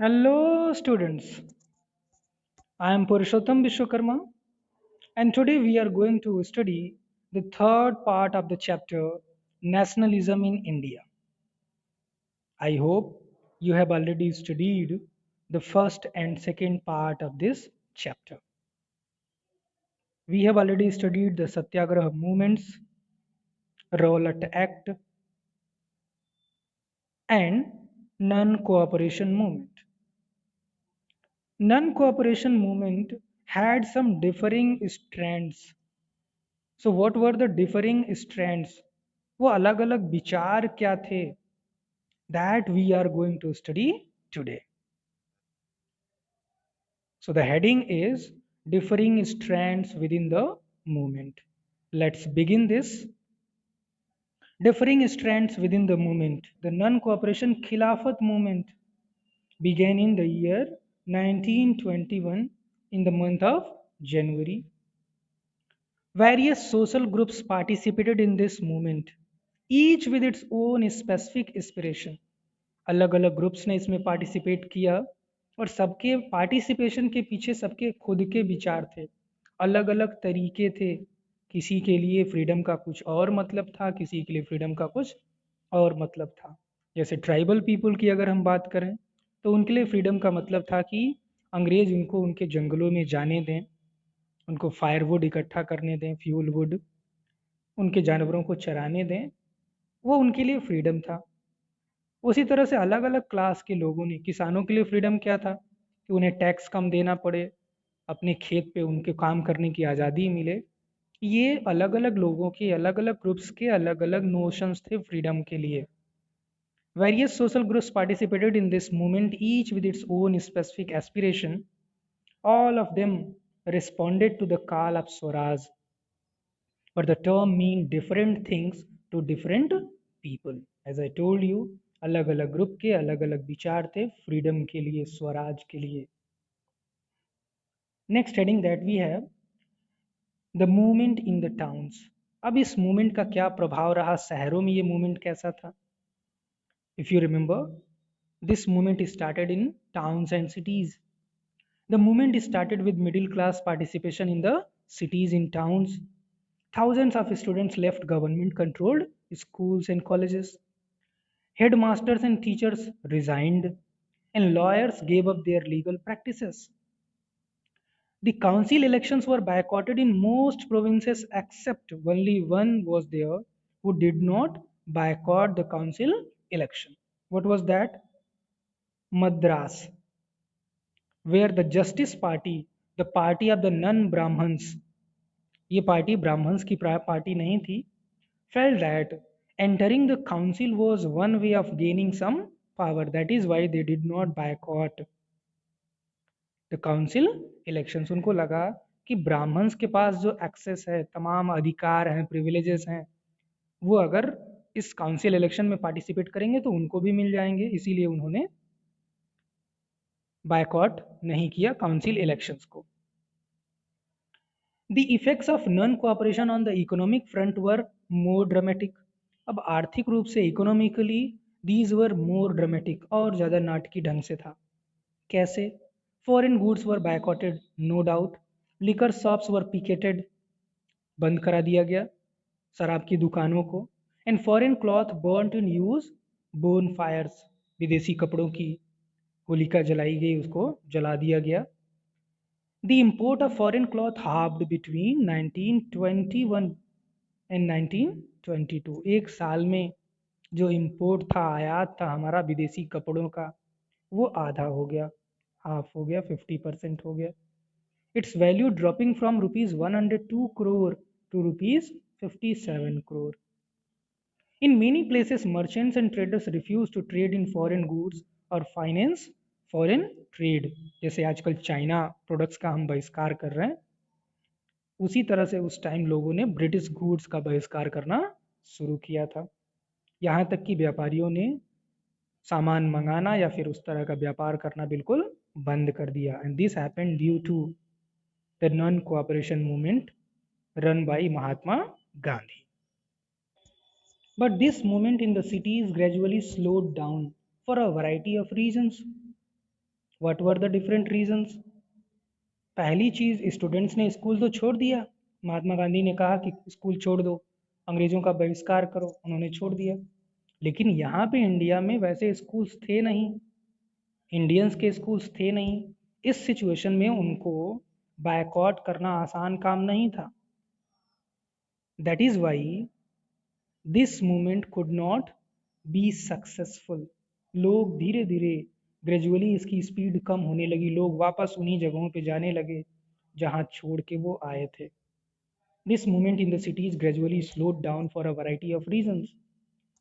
Hello, students. I am Purushottam Vishwakarma, and today we are going to study the third part of the chapter Nationalism in India. I hope you have already studied the first and second part of this chapter. We have already studied the Satyagraha movements, Rowlatt Act, and non cooperation movement. Non cooperation movement had some differing strands. So what were the differing strands? वो अलग अलग विचार क्या थे? That we are going to study today. So the heading is differing strands within the movement. Let's begin this. Differing strands within the movement. The non-cooperation Khilafat movement began in the year 1921 in the month of January. Various social groups participated in this movement, each with its own specific aspiration. अलग अलग groups ने इसमें participate किया और सबके participation के पीछे सबके खुद के विचार थे, अलग अलग तरीके थे। किसी के लिए फ्रीडम का कुछ और मतलब था, किसी के लिए फ्रीडम का कुछ और मतलब था। जैसे ट्राइबल पीपल की अगर हम बात करें तो उनके लिए फ्रीडम का मतलब था कि अंग्रेज उनको उनके जंगलों में जाने दें, उनको फायरवुड इकट्ठा करने दें, फ्यूल वुड, उनके जानवरों को चराने दें, वो उनके लिए फ्रीडम था। उसी तरह से अलग अलग क्लास के लोगों ने, किसानों के लिए फ्रीडम क्या था कि उन्हें टैक्स कम देना पड़े, अपने खेत पे उनके काम करने की आज़ादी मिले। ये अलग अलग लोगों के, अलग अलग ग्रुप्स के अलग अलग नोशंस थे फ्रीडम के लिए। Various social groups participated in this movement, each with its own specific aspiration. All of them responded to the call of Swaraj, but the term mean different things to different people. As I told you, अलग अलग group के अलग अलग विचार थे freedom के लिए, स्वराज के लिए। Next heading that we have the movement in the towns. अब इस मूवमेंट का क्या प्रभाव रहा, शहरों में ये मूवमेंट कैसा था? If you remember, this movement started in towns and cities. The movement started with middle class participation in the cities and towns. Thousands of students left government controlled schools and colleges. Headmasters and teachers resigned, and lawyers gave up their legal practices. The council elections were boycotted in most provinces except only one was there who did not boycott the council election. What was that? Madras, where the Justice Party, the party of the non-Brahmins, ये party Brahmins की party नहीं थी, felt that entering the council was one way of gaining some power. That is why they did not boycott the council elections. उनको लगा कि Brahmins के पास जो access है, तमाम अधिकार हैं, प्रिविलेजेस हैं, वो अगर इस काउंसिल इलेक्शन में पार्टिसिपेट करेंगे तो उनको भी मिल जाएंगे, इसीलिए उन्होंने बायकॉट नहीं किया काउंसिल इलेक्शंस को। The effects of non-cooperation on the economic front were more dramatic. अब आर्थिक रूप से economically these were more dramatic, और ज़्यादा नाटकी ढंग से था। कैसे? Foreign goods were boycotted, no doubt. Liquor shops were picketed, बंद करा दिया गया शराब की दुकानों को। And foreign cloth burnt in use bonfires, विदेशी कपड़ों की होलिका जलाई गई, उसको जला दिया गया। The import of foreign cloth halved between 1921 and 1922. एक साल में जो इम्पोर्ट था, आयात था हमारा विदेशी कपड़ों का, वो आधा हो गया, हाफ हो गया, 50% हो गया। It's value dropping from ₹102 crore to ₹57 crore. In many places, merchants and traders refuse to trade in foreign goods or finance foreign trade. जैसे आजकल चाइना प्रोडक्ट्स का हम बहिष्कार कर रहे हैं, उसी तरह से उस टाइम लोगों ने ब्रिटिश गुड्स का बहिष्कार करना शुरू किया था। यहाँ तक कि व्यापारियों ने सामान मंगाना या फिर उस तरह का व्यापार करना बिल्कुल बंद कर दिया। And this happened due to the non cooperation movement run by Mahatma Gandhi. But this movement in the cities gradually slowed down for a variety of reasons. What were the different reasons? पहली चीज, स्टूडेंट्स ने school तो छोड़ दिया। महात्मा गांधी ने कहा कि school छोड़ दो, अंग्रेजों का बहिष्कार करो, उन्होंने छोड़ दिया। लेकिन यहाँ पे इंडिया में वैसे स्कूल्स थे नहीं, इंडियंस के स्कूल्स थे नहीं। इस सिचुएशन में उनको बायकॉट करना आसान काम नहीं था। That is why this movement could not be successful. लोग धीरे धीरे ग्रेजुअली इसकी स्पीड कम होने लगी, लोग वापस उन्हीं जगहों पे जाने लगे जहाँ छोड़ के वो आए थे। This movement in the cities gradually slowed down for a variety of reasons.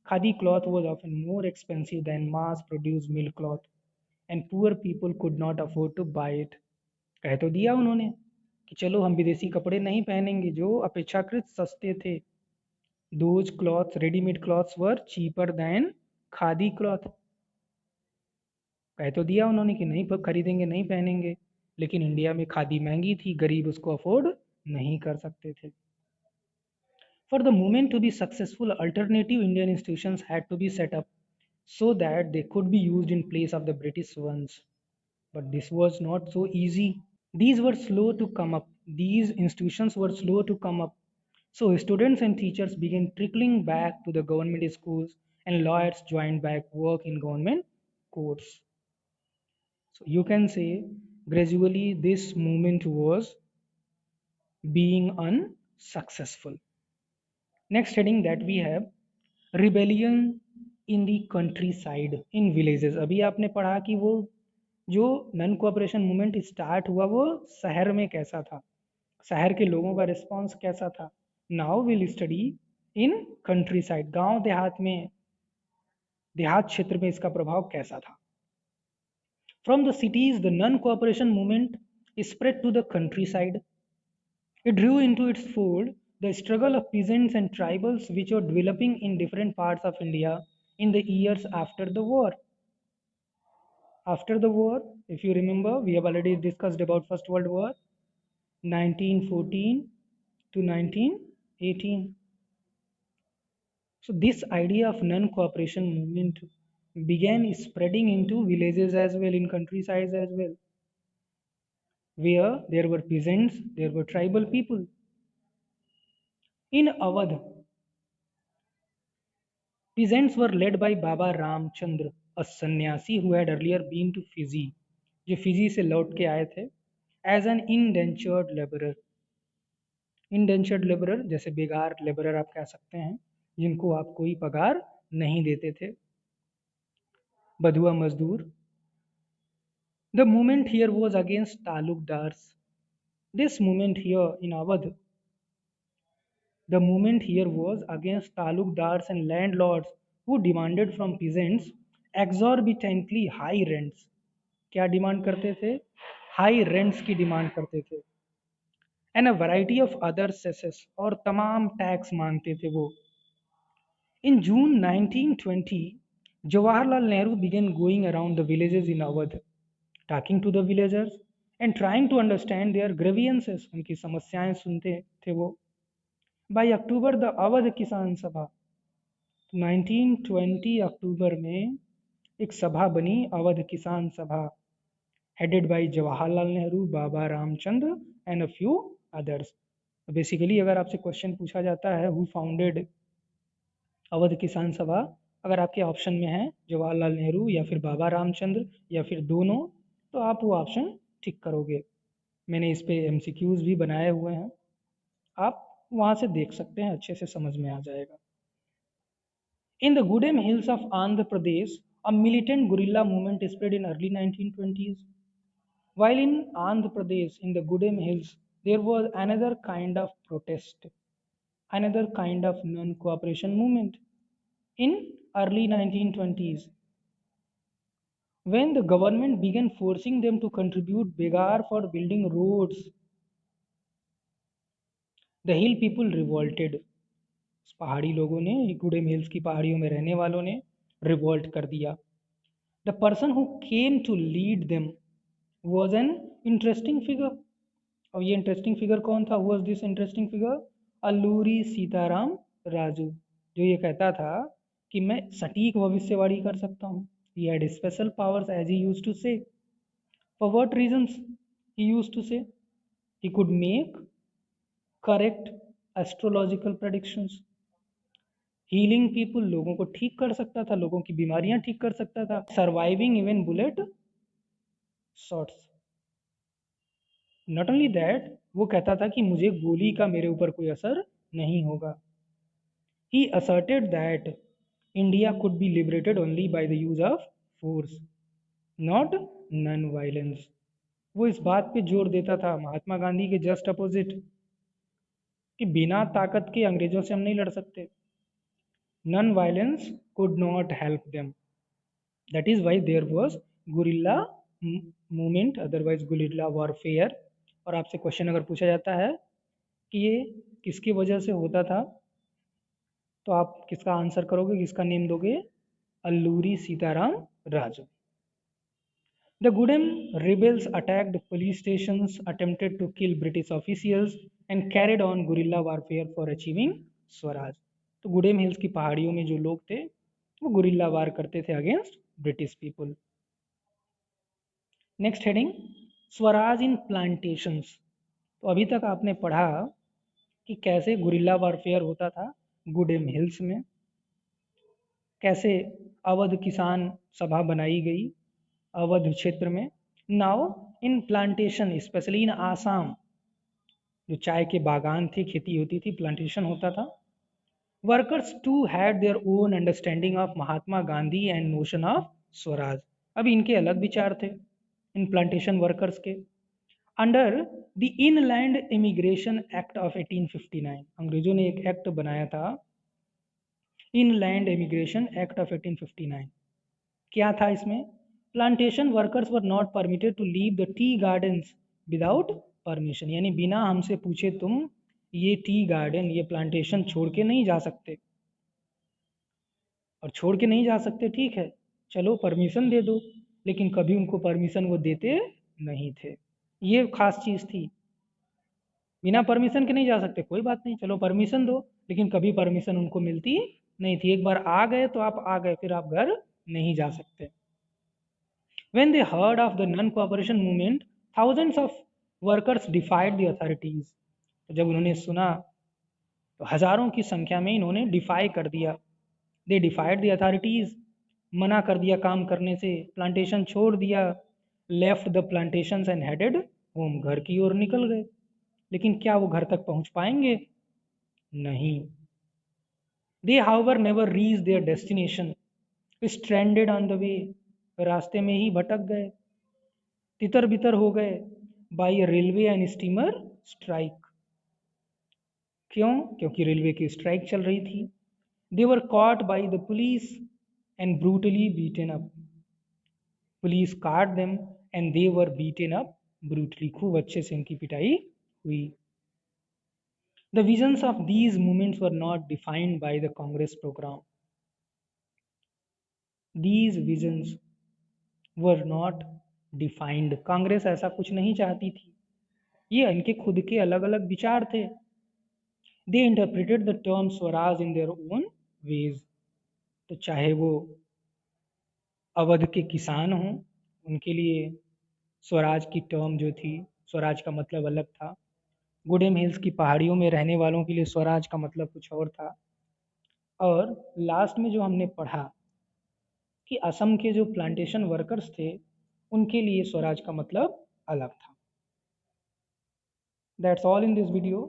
Khadi cloth was often more expensive than mass produced mill cloth, and poor people could not afford to buy it. कह तो दिया उन्होंने कि चलो हम विदेशी कपड़े नहीं पहनेंगे जो अपेक्षाकृत सस्ते थे। Those cloths, ready-made cloths were cheaper than khadi cloth. कह तो दिया उन्होंने कि नहीं खरीदेंगे, नहीं पहनेंगे, लेकिन इंडिया में खादी महंगी थी, गरीब उसको अफोर्ड नहीं कर सकते थे। For the movement to be successful, alternative Indian institutions had to be set up so that they could be used in place of the British ones. But this was not so easy. These were slow to come up. These institutions were slow to come up. So students and teachers began trickling back to the government schools, and lawyers joined back work in government courts. So you can say gradually this movement was being unsuccessful. Next heading that we have rebellion in the countryside, in villages. अभी आपने पढ़ा कि वो जो none cooperation movement start हुआ वो शहर में कैसा था, शहर के लोगों का रिस्पांस कैसा था। Now will study in country side, गांव देहात में, देहात क्षेत्र में इसका प्रभाव कैसा था। From the cities the non cooperation movement spread to the countryside. It drew into its fold the struggle of peasants and tribals which were developing in different parts of India in the years after the war. After the war, if you remember, we have already discussed about First World War, 1914 to 1918. So this idea of non-cooperation movement began spreading into villages as well, in countrysides as well, where there were peasants, there were tribal people. In Awadh, peasants were led by Baba Ramchandra, a sannyasi who had earlier been to Fiji, जो Fiji से लौट के आए थे, as an indentured laborer. Indentured laborer जैसे बेगार labourer आप कह सकते हैं, जिनको आप कोई पगार नहीं देते थे, बधुआ मजदूर. The movement here was against talukdars. This movement here in Awadh, the movement here was against talukdars and landlords who demanded from peasants exorbitantly high rents. क्या डिमांड करते थे? हाई रेंट्स की डिमांड करते थे, and a variety of other सेसेस, और तमाम tax मांगते थे वो. इन जून 1920 Jawaharlal Nehru began going around the villages in Awadh, talking to the villagers and trying to understand their grievances. उनकी समस्याएं सुनते थे वो. By October, the Awadh किसान सभा, 1920 अक्टूबर में एक सभा बनी, अवध किसान सभा, headed by Jawaharlal Nehru, Baba Ramchandra and a few others. Basically अगर आपसे क्वेश्चन पूछा जाता है हु फाउंडेड अवध किसान सभा, अगर आपके ऑप्शन में है जवाहरलाल नेहरू या फिर बाबा रामचंद्र या फिर दोनों, तो आप वो ऑप्शन टिक करोगे. मैंने इस पे एमसीक्यूज भी बनाए हुए हैं, आप वहाँ से देख सकते हैं, अच्छे से समझ में आ जाएगा. In the Gudem hills of Andhra Pradesh, a militant guerrilla movement spread in early 1920s. While in Andhra Pradesh, in the Gudem hills, there was another kind of protest, another kind of non-cooperation movement. In early 1920s, when the government began forcing them to contribute begar for building roads, the hill people revolted. पहाड़ी लोगों ने, Gudem hills की पहाड़ियों में रहने वालों ने revolt कर दिया. The person who came to lead them was an interesting figure. और ये इंटरेस्टिंग फिगर कौन था? was this interesting figure? Alluri Sitaram Raju, जो ये कहता था कि मैं सटीक भविष्यवाणी कर सकता हूँ. He had special powers as he used to say. For what reasons he used to say? He could make correct astrological predictions. Healing people, लोगों को ठीक कर सकता था, लोगों की बीमारियां ठीक कर सकता था. Surviving even bullet shots. Not only that, वो कहता था कि मुझे गोली का मेरे ऊपर कोई असर नहीं होगा. ही asserted that India could be liberated only by the use of force, not non-violence. वो इस बात पे जोर देता था, महात्मा गांधी के जस्ट अपोजिट, कि बिना ताकत के अंग्रेजों से हम नहीं लड़ सकते. Non violence could not help them. That is why there was guerrilla movement, otherwise guerrilla warfare. और आपसे क्वेश्चन अगर पूछा जाता है कि ये किसकी वजह से होता था, तो आप किसका आंसर करोगे, किसका नेम दोगे? Alluri Sitaram Raju. The Gudem rebels attacked police stations, attempted to kill British officials, and carried on guerrilla warfare for achieving Swaraj. तो गुडेम हिल्स की पहाड़ियों में जो लोग थे वो गुरिल्ला वार करते थे against British people. Next heading, Swaraj in plantations. तो अभी तक आपने पढ़ा कि कैसे गुरिल्ला वारफेयर होता था गुडेम हिल्स में, कैसे अवध किसान सभा बनाई गई अवध क्षेत्र में. Now in plantation, specially in Assam, जो चाय के बागान थे, खेती होती थी, प्लांटेशन होता था. Workers too had their own understanding of Mahatma Gandhi and notion of swaraj. अब इनके अलग विचार थे इन प्लांटेशन वर्कर्स के. Under the inland immigration act of 1859, अंग्रेजों ने एक एक्ट बनाया था, इनलैंड इमिग्रेशन एक्ट ऑफ 1859. क्या था इसमें? Plantation workers were not permitted to leave the tea gardens without permission. यानी बिना हमसे पूछे तुम ये टी गार्डन, ये प्लांटेशन छोड़ के नहीं जा सकते. और छोड़ के नहीं जा सकते, ठीक है, चलो परमिशन दे दो, लेकिन कभी उनको परमिशन वो देते नहीं थे. ये खास चीज थी. बिना परमिशन के नहीं जा सकते, कोई बात नहीं, चलो परमिशन दो, लेकिन कभी परमिशन उनको मिलती नहीं थी. एक बार आ गए तो आप आ गए, फिर आप घर नहीं जा सकते. When they heard of the non-cooperation movement, thousands of workers defied the authorities. जब उन्होंने सुना तो हजारों की संख्या में इन्होंने डिफाई कर दिया. They defied the authorities, मना कर दिया काम करने से, प्लांटेशन छोड़ दिया. Left the plantations and headed home, घर की ओर निकल गए. लेकिन क्या वो घर तक पहुंच पाएंगे? नहीं. They however never reached their destination, stranded on the way, रास्ते में ही भटक गए, तितर बितर हो गए. By railway and steamer strike. क्यों? क्योंकि रेलवे की स्ट्राइक चल रही थी. They were caught by the police and brutally beaten up. Police caught them and they were beaten up brutally. खूब अच्छे से इनकी पिटाई हुई. The visions of these movements were not defined by the Congress program. These visions were not defined. Congress ऐसा कुछ नहीं चाहती थी, ये इनके खुद के अलग अलग विचार थे. They interpreted the term Swaraj in their own ways. तो चाहे वो अवध के किसान हों, उनके लिए स्वराज की टर्म जो थी, स्वराज का मतलब अलग था. गुडेम हिल्स की पहाड़ियों में रहने वालों के लिए स्वराज का मतलब कुछ और था. और लास्ट में जो हमने पढ़ा कि असम के जो प्लांटेशन वर्कर्स थे, उनके लिए स्वराज का मतलब अलग था. That's all in this video.